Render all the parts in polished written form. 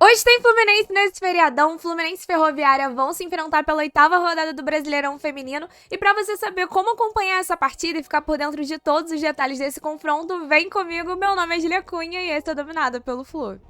Hoje tem Fluminense nesse feriadão. Fluminense e Ferroviária vão se enfrentar pela 8ª rodada do Brasileirão Feminino. E para você saber como acompanhar essa partida e ficar por dentro de todos os detalhes desse confronto, vem comigo. Meu nome é Julia Cunha e esse é Dominado pelo Flu.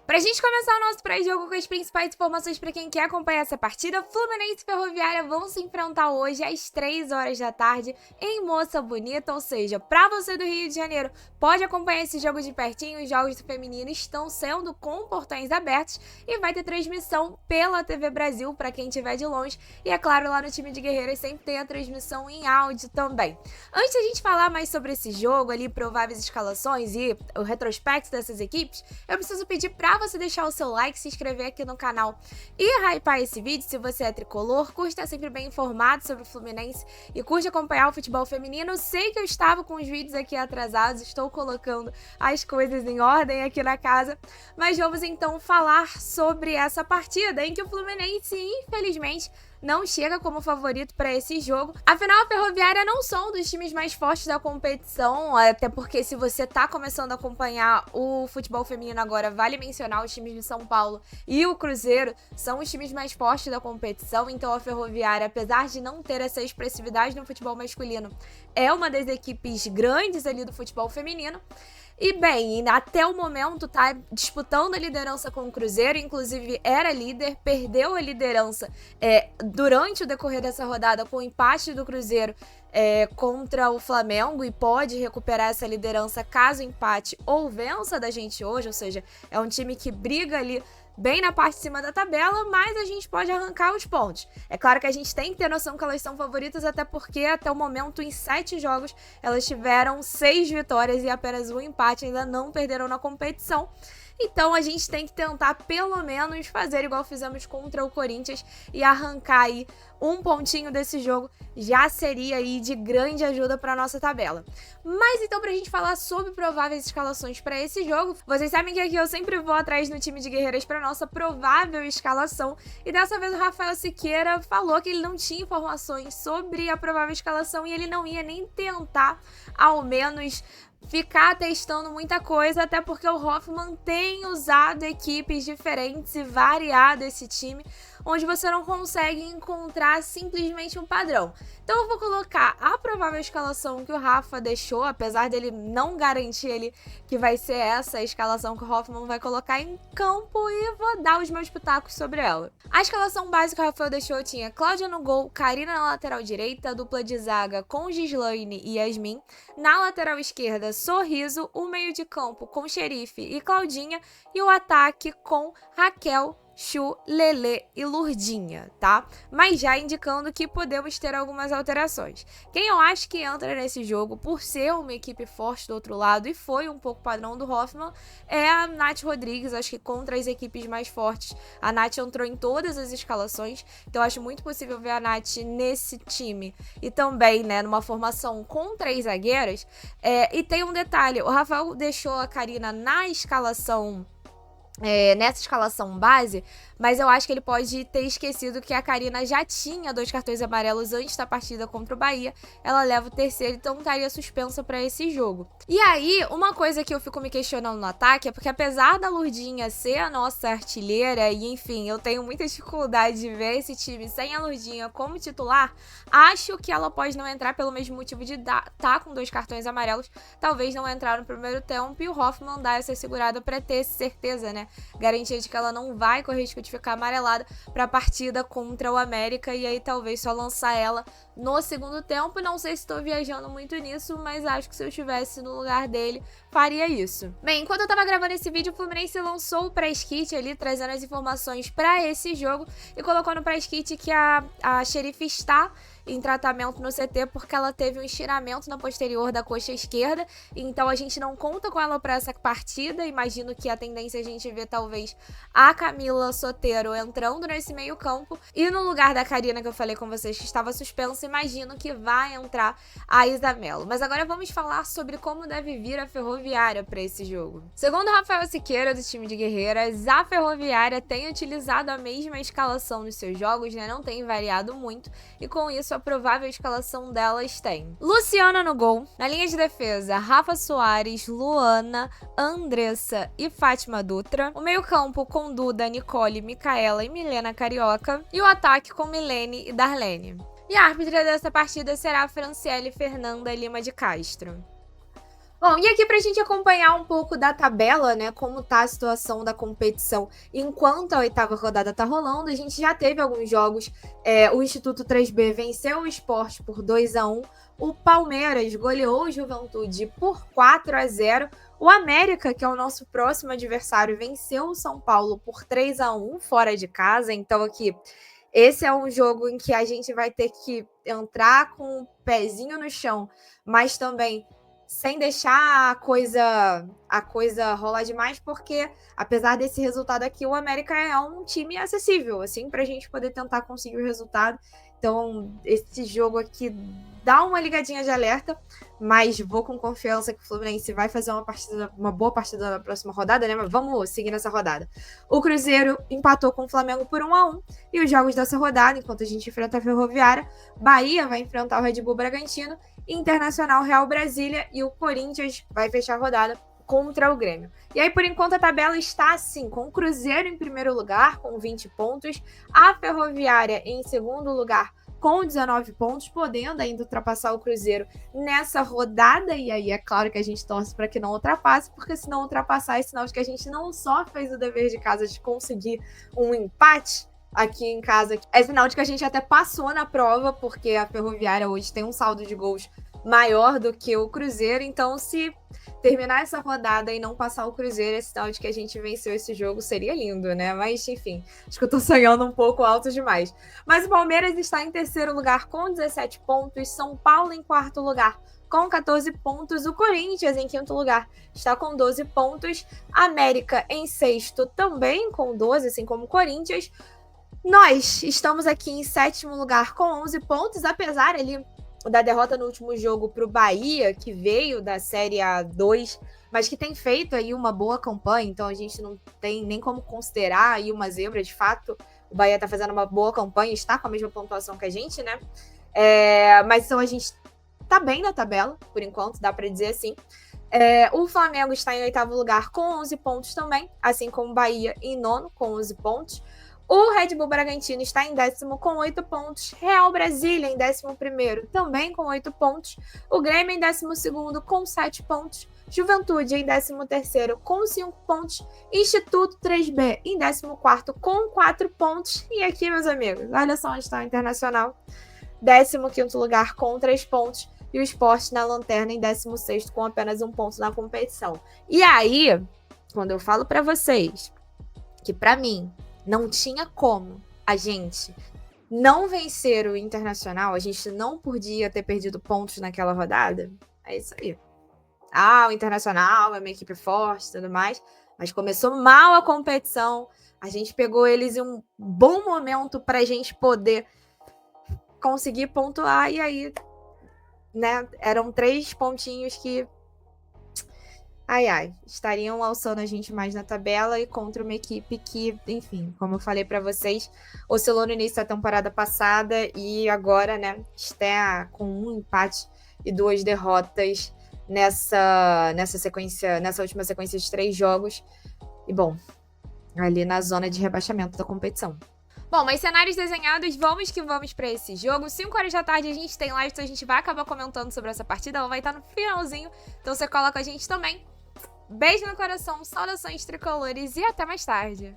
Pra gente começar o nosso pré-jogo com as principais informações para quem quer acompanhar essa partida, Fluminense e Ferroviária vão se enfrentar hoje às 3 horas da tarde em Moça Bonita, ou seja, pra você do Rio de Janeiro, pode acompanhar esse jogo de pertinho. Os jogos do feminino estão sendo com portões abertos e vai ter transmissão pela TV Brasil para quem estiver de longe. E é claro, lá no time de Guerreiras sempre tem a transmissão em áudio também. Antes da gente falar mais sobre esse jogo ali, prováveis escalações e o retrospecto dessas equipes, eu preciso pedir pra você deixar o seu like, se inscrever aqui no canal e hypar esse vídeo se você é tricolor, curte estar sempre bem informado sobre o Fluminense e curte acompanhar o futebol feminino. Sei que eu estava com os vídeos aqui atrasados, estou colocando as coisas em ordem aqui na casa, mas vamos então falar sobre essa partida em que o Fluminense, infelizmente, não chega como favorito para esse jogo. Afinal, a Ferroviária não são um dos times mais fortes da competição, até porque se você tá começando a acompanhar o futebol feminino agora, vale mencionar os times de São Paulo e o Cruzeiro são os times mais fortes da competição. Então a Ferroviária, apesar de não ter essa expressividade no futebol masculino, é uma das equipes grandes ali do futebol feminino. E bem, até o momento tá disputando a liderança com o Cruzeiro, inclusive era líder, perdeu a liderança durante o decorrer dessa rodada com o empate do Cruzeiro contra o Flamengo e pode recuperar essa liderança caso empate ou vença da gente hoje, ou seja, é um time que briga ali bem na parte de cima da tabela, mas a gente pode arrancar os pontos. É claro que a gente tem que ter noção que elas são favoritas, até porque até o momento, em 7 jogos, elas tiveram 6 vitórias e apenas um empate, ainda não perderam na competição. Então a gente tem que tentar pelo menos fazer igual fizemos contra o Corinthians e arrancar aí um pontinho desse jogo, já seria aí de grande ajuda para nossa tabela. Mas então, pra gente falar sobre prováveis escalações para esse jogo, vocês sabem que aqui eu sempre vou atrás no time de Guerreiras para nossa provável escalação, e dessa vez o Rafael Siqueira falou que ele não tinha informações sobre a provável escalação e ele não ia nem tentar, ao menos, ficar testando muita coisa, até porque o Hoffmann tem usado equipes diferentes e variado esse time, onde você não consegue encontrar simplesmente um padrão. Então eu vou colocar a provável escalação que o Rafa deixou, apesar dele não garantir ele que vai ser essa a escalação que o Hoffmann vai colocar em campo, e vou dar os meus pitacos sobre ela. A escalação básica que o Rafael deixou tinha Cláudia no gol, Karina na lateral direita, dupla de zaga com Gislaine e Yasmin, na lateral esquerda Sorriso, o meio de campo com Xerife e Claudinha e o ataque com Raquel, Chu, Lele e Lurdinha, tá? Mas já indicando que podemos ter algumas alterações. Quem eu acho que entra nesse jogo, por ser uma equipe forte do outro lado, e foi um pouco padrão do Hoffmann, é a Nath Rodrigues. Acho que contra as equipes mais fortes, a Nath entrou em todas as escalações, então acho muito possível ver a Nath nesse time. E também, né, numa formação com 3 zagueiras. E tem um detalhe, o Rafael deixou a Karina na escalação, nessa escalação base, mas eu acho que ele pode ter esquecido que a Karina já tinha 2 cartões amarelos antes da partida contra o Bahia. Ela leva o terceiro, então estaria suspensa para esse jogo. E aí, uma coisa que eu fico me questionando no ataque é porque, apesar da Lurdinha ser a nossa artilheira, e enfim, eu tenho muita dificuldade de ver esse time sem a Lurdinha como titular, acho que ela pode não entrar pelo mesmo motivo de tá com 2 cartões amarelos, talvez não entrar no primeiro tempo, e o Hoffmann dar essa segurada para ter certeza, né? Garantia de que ela não vai correr risco de ficar amarelada para a partida contra o América, e aí talvez só lançar ela no segundo tempo. Não sei se estou viajando muito nisso, mas acho que se eu estivesse no lugar dele, faria isso. Bem, enquanto eu tava gravando esse vídeo, o Fluminense lançou o press kit ali, trazendo as informações para esse jogo e colocou no press kit que a Xerife está em tratamento no CT porque ela teve um estiramento na posterior da coxa esquerda, então a gente não conta com ela para essa partida. Imagino que a tendência é a gente ver talvez a Camila Sotero entrando nesse meio campo, e no lugar da Karina, que eu falei com vocês que estava suspensa, imagino que vai entrar a Isamelo. Mas agora vamos falar sobre como deve vir a Ferroviária para esse jogo. Segundo Rafael Siqueira, do time de Guerreiras, a Ferroviária tem utilizado a mesma escalação nos seus jogos, né? Não tem variado muito, e com isso a provável escalação delas tem Luciana no gol, na linha de defesa, Rafa Soares, Luana, Andressa e Fátima Dutra, o meio-campo com Duda, Nicole, Micaela e Milena Carioca, e o ataque com Milene e Darlene. E a árbitra dessa partida será a Franciele Fernanda Lima de Castro. Bom, e aqui pra gente acompanhar um pouco da tabela, né, como tá a situação da competição enquanto a 8ª rodada tá rolando. A gente já teve alguns jogos, o Instituto 3B venceu o Sport por 2-1, o Palmeiras goleou o Juventude por 4-0, o América, que é o nosso próximo adversário, venceu o São Paulo por 3-1 fora de casa. Então aqui, esse é um jogo em que a gente vai ter que entrar com o pezinho no chão, mas também sem deixar a coisa rolar demais, porque apesar desse resultado aqui, o América é um time acessível, assim, pra gente poder tentar conseguir o resultado. Então, esse jogo aqui dá uma ligadinha de alerta, mas vou com confiança que o Fluminense vai fazer uma boa partida na próxima rodada, né? Mas vamos seguir nessa rodada. O Cruzeiro empatou com o Flamengo por 1-1, e os jogos dessa rodada, enquanto a gente enfrenta a Ferroviária, Bahia vai enfrentar o Red Bull Bragantino, Internacional Real Brasília, e o Corinthians vai fechar a rodada contra o Grêmio. E aí, por enquanto, a tabela está assim, com o Cruzeiro em primeiro lugar, com 20 pontos, a Ferroviária em segundo lugar, com 19 pontos, podendo ainda ultrapassar o Cruzeiro nessa rodada, e aí é claro que a gente torce para que não ultrapasse, porque se não ultrapassar é sinal de que a gente não só fez o dever de casa de conseguir um empate aqui em casa, é sinal de que a gente até passou na prova, porque a Ferroviária hoje tem um saldo de gols maior do que o Cruzeiro. Então, se terminar essa rodada e não passar o Cruzeiro, é sinal de que a gente venceu esse jogo, seria lindo, né? Mas, enfim, acho que eu tô sonhando um pouco alto demais. Mas o Palmeiras está em terceiro lugar com 17 pontos, São Paulo em quarto lugar com 14 pontos, o Corinthians em quinto lugar está com 12 pontos, América em sexto também com 12, assim como o Corinthians. Nós estamos aqui em sétimo lugar com 11 pontos, apesar ali da derrota no último jogo para o Bahia, que veio da Série A2, mas que tem feito aí uma boa campanha, então a gente não tem nem como considerar aí uma zebra. De fato, o Bahia está fazendo uma boa campanha, está com a mesma pontuação que a gente, né? Mas então a gente tá bem na tabela, por enquanto, dá para dizer assim. O Flamengo está em oitavo lugar com 11 pontos também, assim como o Bahia em nono com 11 pontos. O Red Bull Bragantino está em décimo com 8 pontos. Real Brasília em 11º também com 8 pontos. O Grêmio em 12º com 7 pontos. Juventude em 13º com 5 pontos. Instituto 3B em 14º com 4 pontos. E aqui, meus amigos, olha só onde está o Internacional. 15º lugar com 3 pontos. E o Sport na lanterna em 16º com apenas 1 ponto na competição. E aí, quando eu falo para vocês que para mim não tinha como a gente não vencer o Internacional, a gente não podia ter perdido pontos naquela rodada, é isso aí. O Internacional é uma equipe forte e tudo mais, mas começou mal a competição, a gente pegou eles em um bom momento para a gente poder conseguir pontuar, e aí, né, eram 3 pontinhos que estariam alçando a gente mais na tabela, e contra uma equipe que, enfim, como eu falei pra vocês, oscilou no início da temporada passada e agora, né, está com 1 empate e 2 derrotas nessa última sequência de 3 jogos. E, bom, ali na zona de rebaixamento da competição. Bom, mas cenários desenhados, vamos que vamos pra esse jogo. 5 horas da tarde a gente tem live, então a gente vai acabar comentando sobre essa partida, ela vai estar no finalzinho, então você cola com a gente também. Beijo no coração, saudações tricolores e até mais tarde.